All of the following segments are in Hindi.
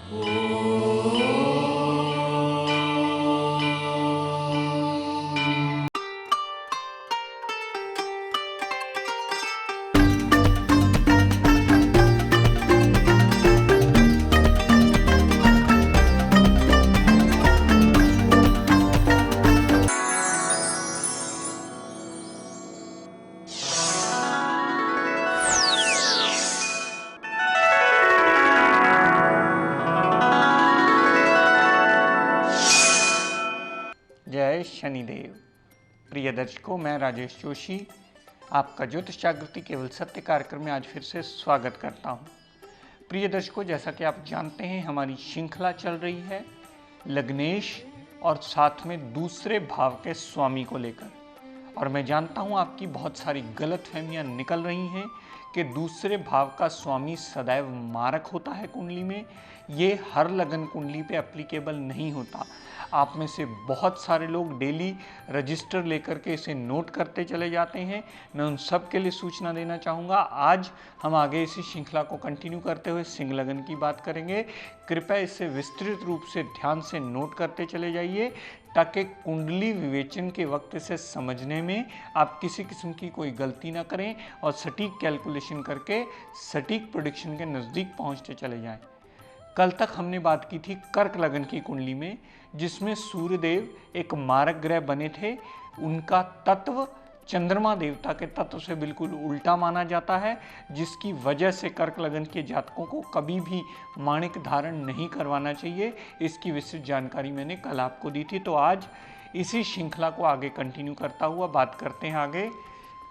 जय शनिदेव। प्रिय दर्शकों, मैं राजेश जोशी आपका ज्योतिष जागृति केवल सत्य कार्यक्रम में आज फिर से स्वागत करता हूं। प्रिय दर्शकों, जैसा कि आप जानते हैं, हमारी श्रृंखला चल रही है लग्नेश और साथ में दूसरे भाव के स्वामी को लेकर। और मैं जानता हूं आपकी बहुत सारी गलतफहमियां निकल रही हैं कि दूसरे भाव का स्वामी सदैव मारक होता है कुंडली में। ये हर लगन कुंडली पे एप्लीकेबल नहीं होता। आप में से बहुत सारे लोग डेली रजिस्टर लेकर के इसे नोट करते चले जाते हैं। मैं उन सब के लिए सूचना देना चाहूँगा। आज हम आगे इसी श्रृंखला को कंटिन्यू करते हुए सिंह लगन की बात करेंगे। कृपया इसे विस्तृत रूप से ध्यान से नोट करते चले जाइए ताकि कुंडली विवेचन के वक्त इसे समझने में आप किसी किस्म की कोई गलती ना करें और सटीक कैलकुलेशन करके सटीक प्रेडिक्शन के नज़दीक पहुँचते चले जाएँ। कल तक हमने बात की थी कर्क लगन की कुंडली में, जिसमें सूर्यदेव एक मारक ग्रह बने थे। उनका तत्व चंद्रमा देवता के तत्व से बिल्कुल उल्टा माना जाता है, जिसकी वजह से कर्क लगन के जातकों को कभी भी माणिक धारण नहीं करवाना चाहिए। इसकी विस्तृत जानकारी मैंने कल आपको दी थी। तो आज इसी श्रृंखला को आगे कंटिन्यू करता हुआ बात करते हैं आगे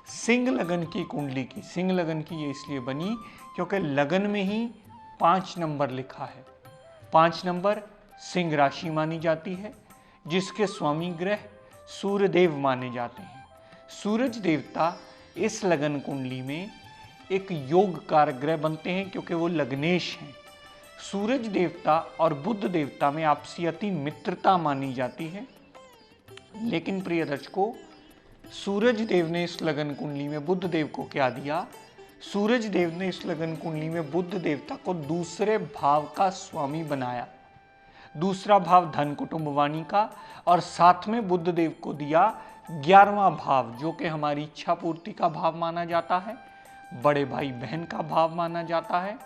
सिंह लगन की कुंडली की। सिंह लगन की ये इसलिए बनी क्योंकि लगन में ही 5 नंबर लिखा है। 5 नंबर सिंह राशि मानी जाती है, जिसके स्वामी ग्रह सूर्यदेव माने जाते हैं। सूरज देवता इस लगन कुंडली में एक योग कारक ग्रह बनते हैं क्योंकि वो लग्नेश हैं। सूरज देवता और बुध देवता में आपसी अति मित्रता मानी जाती है। लेकिन प्रिय दर्शकों, सूरज देव ने इस लगन कुंडली में बुध देव को क्या दिया? सूरज देव ने इस लगन कुंडली में बुध देवता को दूसरे भाव का स्वामी बनाया। दूसरा भाव धन कुटुंब वाणी का, और साथ में बुध देव को दिया 11वां भाव, जो कि हमारी इच्छा पूर्ति का भाव माना जाता है, बड़े भाई बहन का भाव माना जाता है,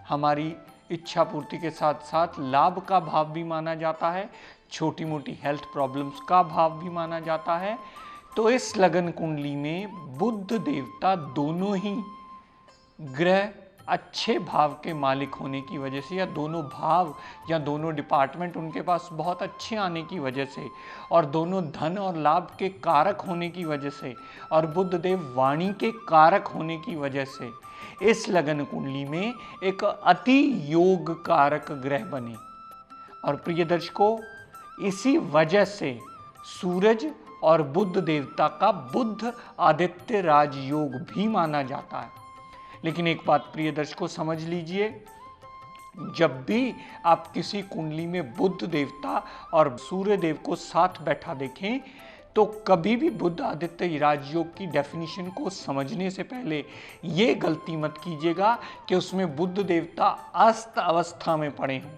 हमारी इच्छा पूर्ति के साथ साथ लाभ का भाव भी माना जाता है, छोटी मोटी हेल्थ प्रॉब्लम्स का भाव भी माना जाता है। तो इस लगन कुंडली में बुध देवता दोनों ही ग्रह अच्छे भाव के मालिक होने की वजह से, या दोनों भाव या दोनों डिपार्टमेंट उनके पास बहुत अच्छे आने की वजह से, और दोनों धन और लाभ के कारक होने की वजह से, और बुध देव वाणी के कारक होने की वजह से इस लगन कुंडली में एक अति योग कारक ग्रह बने। और प्रिय दर्शकों, इसी वजह से सूरज और बुध देवता का बुध आदित्य राजयोग भी माना जाता है। लेकिन एक बात प्रिय दर्शकों समझ लीजिए, जब भी आप किसी कुंडली में बुध देवता और सूर्य देव को साथ बैठा देखें, तो कभी भी बुध आदित्य राजयोग की डेफिनेशन को समझने से पहले ये गलती मत कीजिएगा कि उसमें बुध देवता अस्त अवस्था में पड़े हों।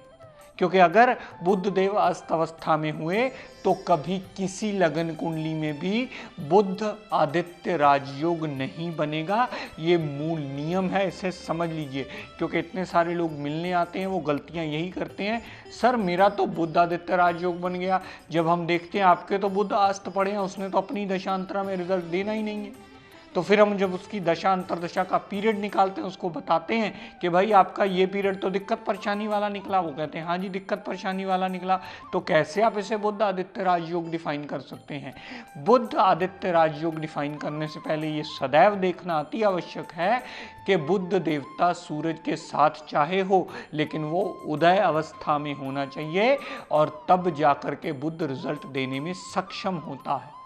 क्योंकि अगर बुध देव अस्त अवस्था में हुए तो कभी किसी लगन कुंडली में भी बुध आदित्य राजयोग नहीं बनेगा। ये मूल नियम है, इसे समझ लीजिए। क्योंकि इतने सारे लोग मिलने आते हैं, वो गलतियां यही करते हैं, सर मेरा तो बुध आदित्य राजयोग बन गया। जब हम देखते हैं आपके तो बुध अस्त पड़े हैं, उसने तो अपनी दशांतरा में रिजल्ट देना ही नहीं है। तो फिर हम जब उसकी दशा अंतरदशा का पीरियड निकालते हैं, उसको बताते हैं कि भाई आपका ये पीरियड तो दिक्कत परेशानी वाला निकला। वो कहते हैं हाँ जी दिक्कत परेशानी वाला निकला। तो कैसे आप इसे बुध आदित्य राजयोग डिफाइन कर सकते हैं? बुध आदित्य राजयोग डिफाइन करने से पहले ये सदैव देखना अति आवश्यक है कि बुध देवता सूरज के साथ चाहे हो, लेकिन वो उदय अवस्था में होना चाहिए, और तब जाकर के बुध रिजल्ट देने में सक्षम होता है।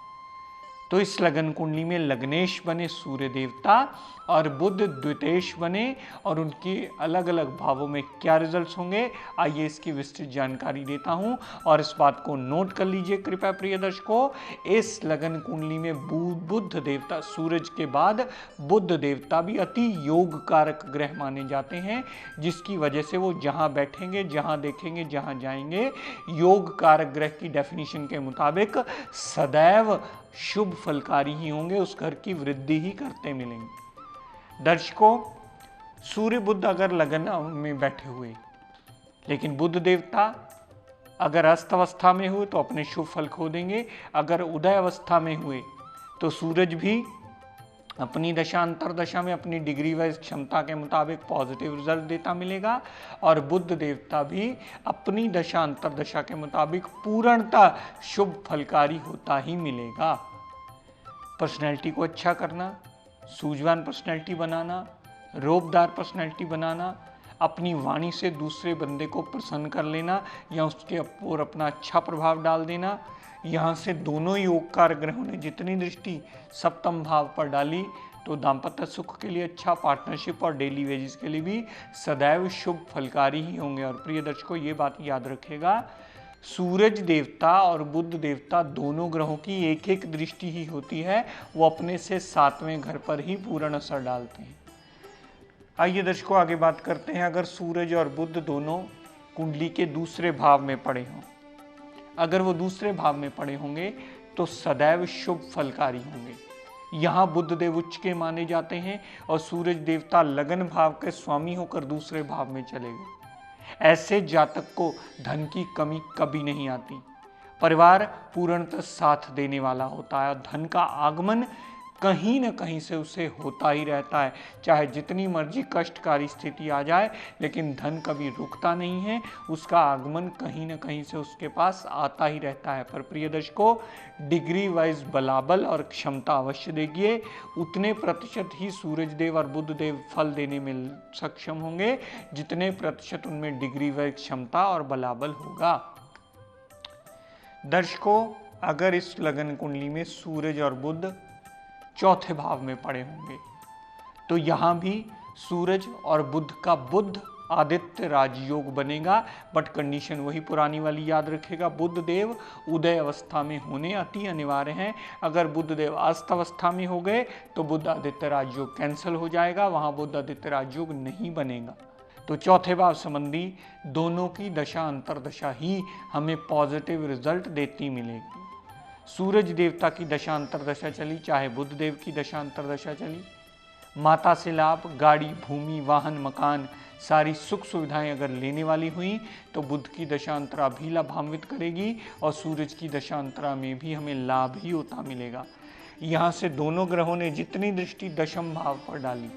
तो इस लगन कुंडली में लग्नेश बने सूर्य देवता और बुध द्वितेश बने और उनके अलग अलग भावों में क्या रिजल्ट्स होंगे, आइए इसकी विस्तृत जानकारी देता हूं और इस बात को नोट कर लीजिए कृपया प्रिय दर्शकों। इस लगन कुंडली में बुध देवता, सूरज के बाद बुध देवता भी अति योग कारक ग्रह माने जाते हैं, जिसकी वजह से वो जहां बैठेंगे, जहां देखेंगे, जहां जाएंगे, योग कारक ग्रह की डेफिनेशन के मुताबिक सदैव शुभ फलकारी ही होंगे, उस घर की वृद्धि ही करते मिलेंगे। दर्शकों, सूर्य बुध अगर लगन में बैठे हुए, लेकिन बुध देवता अगर अस्त अवस्था में हुए तो अपने शुभ फल खो देंगे, अगर उदय अवस्था में हुए तो सूरज भी अपनी दशा अंतर दशा में अपनी डिग्री वाइज क्षमता के मुताबिक पॉजिटिव रिजल्ट देता मिलेगा और बुध देवता भी अपनी दशा अंतर दशा के मुताबिक पूर्णतः शुभ फलकारी होता ही मिलेगा। पर्सनैलिटी को अच्छा करना, सूझवान पर्सनैलिटी बनाना, रोबदार पर्सनैलिटी बनाना, अपनी वाणी से दूसरे बंदे को प्रसन्न कर लेना या उसके ऊपर अपना अच्छा प्रभाव डाल देना, यहाँ से दोनों योगकार ग्रहों ने जितनी दृष्टि सप्तम भाव पर डाली तो दाम्पत्य सुख के लिए अच्छा, पार्टनरशिप और डेली वेजेस के लिए भी सदैव शुभ फलकारी ही होंगे। और प्रिय दर्शकों, ये बात याद रखेगा, सूरज देवता और बुध देवता दोनों ग्रहों की एक एक दृष्टि ही होती है, वो अपने से 7वें घर पर ही पूर्ण असर डालते हैं। आइए दर्शकों आगे बात करते हैं। अगर सूरज और बुध दोनों कुंडली के दूसरे भाव में पड़े हों, अगर वो दूसरे भाव में पड़े होंगे तो सदैव शुभ फलकारी होंगे। यहाँ बुध देव उच्च के माने जाते हैं और सूरज देवता लगन भाव के स्वामी होकर दूसरे भाव में चले गए। ऐसे जातक को धन की कमी कभी नहीं आती, परिवार पूर्णतः साथ देने वाला होता है और धन का आगमन कहीं न कहीं से उसे होता ही रहता है, चाहे जितनी मर्जी कष्टकारी स्थिति आ जाए, लेकिन धन कभी रुकता नहीं है, उसका आगमन कहीं न कहीं से उसके पास आता ही रहता है। पर प्रिय दर्शकों, डिग्री वाइज बलाबल और क्षमता अवश्य देखिए, उतने प्रतिशत ही सूरज देव और बुध देव फल देने में सक्षम होंगे जितने प्रतिशत उनमें डिग्री वाइज क्षमता और बलाबल होगा। दर्शकों, अगर इस लगन कुंडली में सूरज और बुध चौथे भाव में पड़े होंगे तो यहाँ भी सूरज और बुध का बुध आदित्य राजयोग बनेगा, बट कंडीशन वही पुरानी वाली याद रखेगा, बुध देव उदय अवस्था में होने अति अनिवार्य हैं। अगर बुध देव अस्त अवस्था में हो गए तो बुध आदित्य राजयोग कैंसिल हो जाएगा, वहाँ बुध आदित्य राजयोग नहीं बनेगा। तो चौथे भाव संबंधी दोनों की दशा अंतरदशा ही हमें पॉजिटिव रिजल्ट देती मिलेगी। सूरज देवता की दशा अंतरदशा चली, चाहे बुध देव की दशा अंतरदशा चली, माता से लाभ, गाड़ी, भूमि, वाहन, मकान, सारी सुख सुविधाएं अगर लेने वाली हुई तो बुध की दशा अंतरा भी लाभान्वित करेगी और सूरज की दशा अंतरा में भी हमें लाभ ही होता मिलेगा। यहाँ से दोनों ग्रहों ने जितनी दृष्टि दशम भाव पर डाली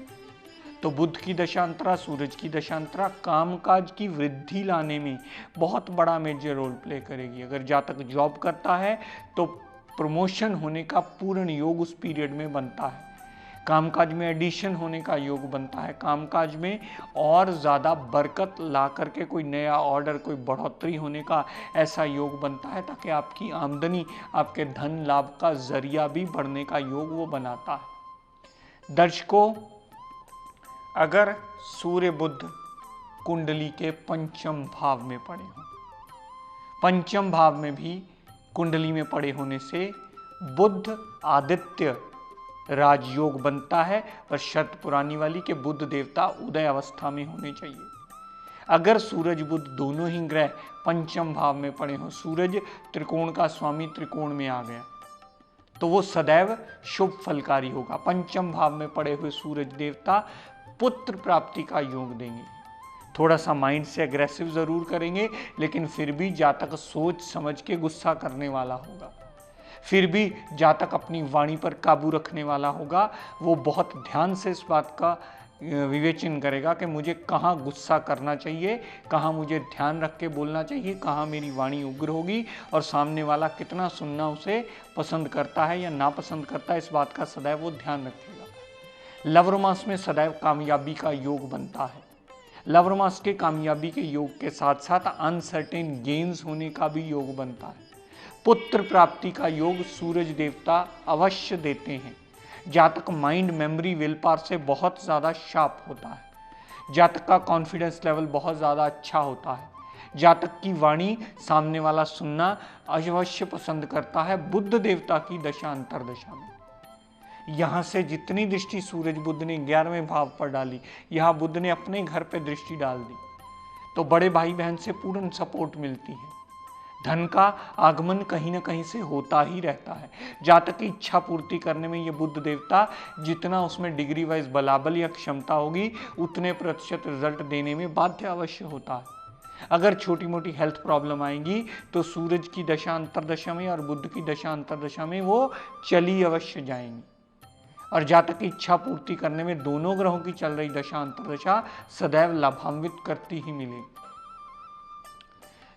तो बुध की दशांतरा, सूरज की दशांतरा कामकाज की वृद्धि लाने में बहुत बड़ा मेजर रोल प्ले करेगी। अगर जातक जॉब करता है तो प्रमोशन होने का पूर्ण योग उस पीरियड में बनता है, कामकाज में एडिशन होने का योग बनता है, कामकाज में और ज़्यादा बरकत ला करके कोई नया ऑर्डर, कोई बढ़ोतरी होने का ऐसा योग बनता है, ताकि आपकी आमदनी, आपके धन लाभ का जरिया भी बढ़ने का योग वो बनाता है। दर्शकों, अगर सूर्य बुध कुंडली के पंचम भाव में पड़े हों, पंचम भाव में भी कुंडली में पड़े होने से बुध आदित्य राजयोग बनता है, पर शर्त पुरानी वाली के बुध देवता उदय अवस्था में होने चाहिए। अगर सूरज बुध दोनों ही ग्रह पंचम भाव में पड़े हों, सूरज त्रिकोण का स्वामी त्रिकोण में आ गया तो वो सदैव शुभ फलकारी होगा। पंचम भाव में पड़े हुए सूरज देवता पुत्र प्राप्ति का योग देंगे, थोड़ा सा माइंड से एग्रेसिव जरूर करेंगे, लेकिन फिर भी जातक सोच समझ के गुस्सा करने वाला होगा, फिर भी जातक अपनी वाणी पर काबू रखने वाला होगा। वो बहुत ध्यान से इस बात का विवेचन करेगा कि मुझे कहाँ गुस्सा करना चाहिए, कहाँ मुझे ध्यान रख के बोलना चाहिए, कहाँ मेरी वाणी उग्र होगी और सामने वाला कितना सुनना उसे पसंद करता है या नापसंद करता है, इस बात का सदैव वो ध्यान रखेगा। लवर मास में सदैव कामयाबी का योग बनता है। लवर मास के कामयाबी के योग के साथ साथ अनसर्टेन गेन्स होने का भी योग बनता है। पुत्र प्राप्ति का योग सूरज देवता अवश्य देते हैं। जातक माइंड, मेमोरी, विल पावर से बहुत ज़्यादा शार्प होता है। जातक का कॉन्फिडेंस लेवल बहुत ज़्यादा अच्छा होता है। जातक की वाणी सामने वाला सुनना अवश्य पसंद करता है बुध देवता की दशा अंतरदशा में। यहाँ से जितनी दृष्टि सूरज बुध ने 11वें भाव पर डाली, यहाँ बुध ने अपने घर पर दृष्टि डाल दी, तो बड़े भाई बहन से पूर्ण सपोर्ट मिलती है। धन का आगमन कहीं ना कहीं से होता ही रहता है। जातक की इच्छा पूर्ति करने में ये बुध देवता जितना उसमें डिग्री वाइज बलाबल या क्षमता होगी उतने प्रतिशत रिजल्ट देने में बाध्य अवश्य होता है। अगर छोटी मोटी हेल्थ प्रॉब्लम आएंगी तो सूरज की दशा अंतरदशा में और बुध की दशा अंतरदशा में वो चली अवश्य जाएंगी। और जातक की इच्छा पूर्ति करने में दोनों ग्रहों की चल रही दशा अंतरदशा सदैव लाभान्वित करती ही मिलेगी।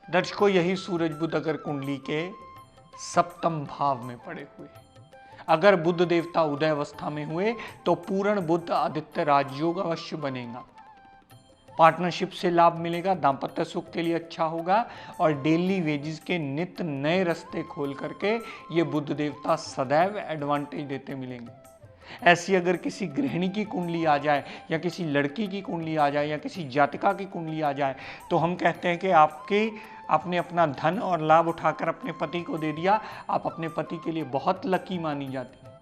दर्शकों, यही सूरज बुध अगर कुंडली के सप्तम भाव में पड़े हुए, अगर बुध देवता उदय अवस्था में हुए तो पूर्ण बुध आदित्य राजयोग अवश्य बनेगा। पार्टनरशिप से लाभ मिलेगा, दाम्पत्य सुख के लिए अच्छा होगा और डेली वेजेस के नित्य नए रास्ते खोल करके ये बुध देवता सदैव एडवांटेज देते मिलेंगे। ऐसी अगर किसी गृहिणी की कुंडली आ जाए या किसी लड़की की कुंडली आ जाए या किसी जातिका की कुंडली आ जाए तो हम कहते हैं कि आपने अपना धन और लाभ उठाकर अपने पति को दे दिया, आप अपने पति के लिए बहुत लकी मानी जाती है।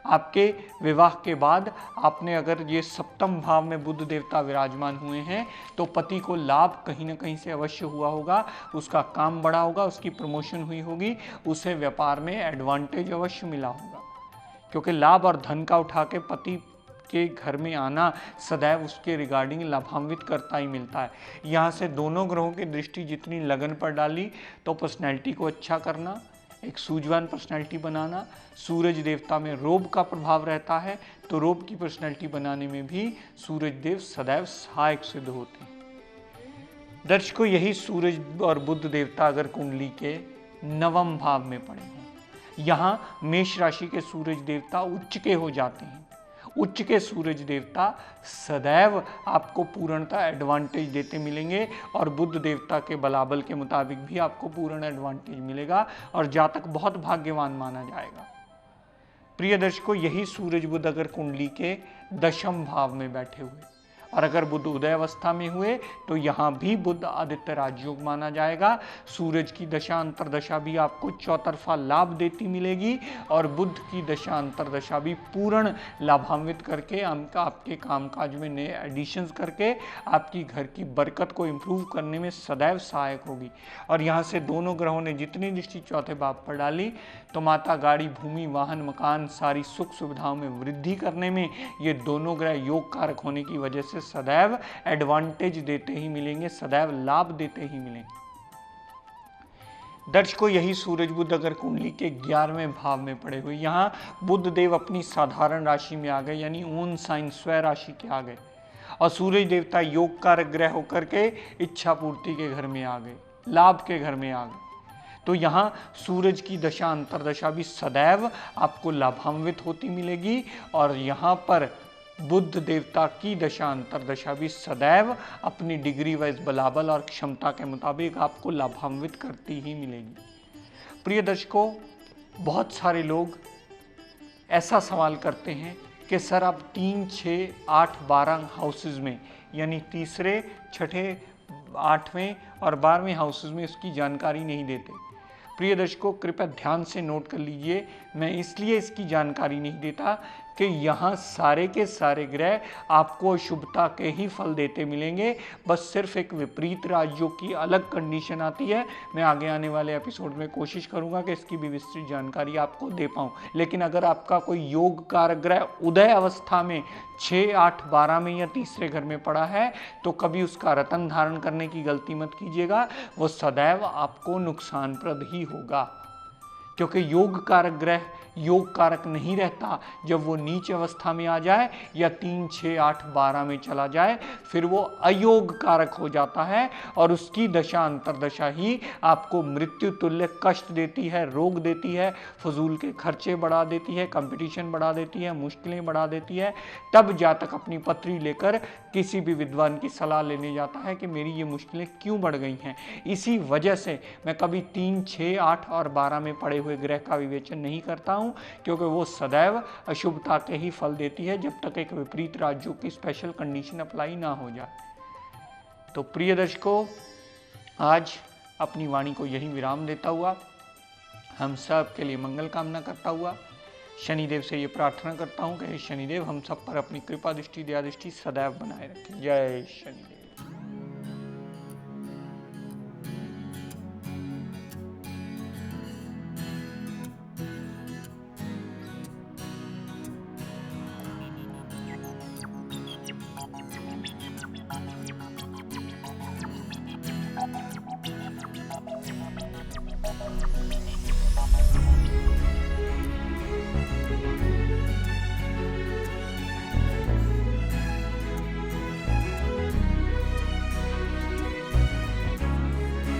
आपके विवाह के बाद आपने अगर ये सप्तम भाव में बुध देवता विराजमान हुए हैं तो पति को लाभ कहीं ना कहीं से अवश्य हुआ होगा, उसका काम बढ़ा होगा, उसकी प्रमोशन हुई होगी, उसे व्यापार में एडवांटेज अवश्य मिला होगा। क्योंकि लाभ और धन का उठा के पति के घर में आना सदैव उसके रिगार्डिंग लाभान्वित करता ही मिलता है। यहाँ से दोनों ग्रहों की दृष्टि जितनी लगन पर डाली तो पर्सनैलिटी को अच्छा करना, एक सूझवान पर्सनैलिटी बनाना। सूरज देवता में रोब का प्रभाव रहता है तो रोब की पर्सनैलिटी बनाने में भी सूरज देव सदैव सहायक सिद्ध होते हैं। दर्शकों, यही सूरज और बुध देवता अगर कुंडली के नवम भाव में पड़े हों, यहाँ मेष राशि के सूरज देवता उच्च के हो जाते हैं। उच्च के सूरज देवता सदैव आपको पूर्णता एडवांटेज देते मिलेंगे और बुध देवता के बलाबल के मुताबिक भी आपको पूर्ण एडवांटेज मिलेगा और जातक बहुत भाग्यवान माना जाएगा। प्रिय दर्शकों, यही सूरज बुध अगर कुंडली के दशम भाव में बैठे हुए और अगर बुध उदय अवस्था में हुए तो यहाँ भी बुध आदित्य राजयोग माना जाएगा। सूरज की दशा अंतरदशा भी आपको चौतरफा लाभ देती मिलेगी और बुध की दशा अंतरदशा भी पूर्ण लाभान्वित करके आपके कामकाज में नए एडिशंस करके आपकी घर की बरकत को इम्प्रूव करने में सदैव सहायक होगी। और यहाँ से दोनों ग्रहों ने जितनी दृष्टि चौथे भाव पर डाली तो माता, गाड़ी, भूमि, वाहन, मकान, सारी सुख सुविधाओं में वृद्धि करने में ये दोनों ग्रह योग कारक होने की वजह से सदैव एडवांटेज देते ही मिलेंगे, सदैव लाभ देते ही मिलेंगे। दर्शकों, यही सूरज बुध अगर कुंडली के 11वें भाव में पड़े हुए, यहाँ बुध देव अपनी साधारण राशि में आ गए, यानी ओन साइन स्वय राशि के आ गए और सूरज देवता योग कारक ग्रह होकर के इच्छा पूर्ति के घर में आ गए, लाभ के घर में आ गए। तो यहाँ सूरज की दशा अंतरदशा भी सदैव आपको लाभान्वित होती मिलेगी और यहाँ पर बुध देवता की दशा अंतरदशा भी सदैव अपनी डिग्री वाइज बलाबल और क्षमता के मुताबिक आपको लाभान्वित करती ही मिलेगी। प्रिय दर्शकों, बहुत सारे लोग ऐसा सवाल करते हैं कि सर आप 3, 6, 8, 12 हाउसेज में यानी तीसरे, छठे, 8वें और 12वें हाउसेज में इसकी जानकारी नहीं देते। प्रिय दर्शकों, कृपया ध्यान से नोट कर लीजिए, मैं इसलिए इसकी जानकारी नहीं देता कि यहाँ सारे के सारे ग्रह आपको शुभता के ही फल देते मिलेंगे, बस सिर्फ एक विपरीत राजयोग की अलग कंडीशन आती है। मैं आगे आने वाले एपिसोड में कोशिश करूँगा कि इसकी भी विस्तृत जानकारी आपको दे पाऊँ। लेकिन अगर आपका कोई योग कारक ग्रह उदय अवस्था में 6, 8, 12 में या तीसरे घर में पड़ा है तो कभी उसका रतन धारण करने की गलती मत कीजिएगा, वो सदैव आपको नुकसानप्रद ही होगा। क्योंकि योग कारक ग्रह योग कारक नहीं रहता। जब वो नीच अवस्था में आ जाए या 3, 6, 8, 12 में चला जाए फिर वो अयोग कारक हो जाता है और उसकी दशा अंतरदशा ही आपको मृत्यु तुल्य कष्ट देती है, रोग देती है, फजूल के खर्चे बढ़ा देती है, कंपटीशन बढ़ा देती है, मुश्किलें बढ़ा देती है। तब जातक अपनी पत्री लेकर किसी भी विद्वान की सलाह लेने जाता है कि मेरी ये मुश्किलें क्यों बढ़ गई हैं। इसी वजह से मैं कभी 3, 6, 8 और 12 में पड़े हुए ग्रह का विवेचन नहीं करता हूं, क्योंकि वो सदैव अशुभता के ही फल देती है जब तक एक विपरीत राज्यों की स्पेशल कंडीशन अप्लाई ना हो जाए। तो प्रिय दर्शकों, आज अपनी वाणी को यही विराम देता हुआ, हम सब के लिए मंगल कामना करता हुआ, शनिदेव से ये प्रार्थना करता हूँ कि हे शनिदेव हम सब पर अपनी कृपा दृष्टि दया दृष्टि सदैव बनाए रखें। जय शनिदेव।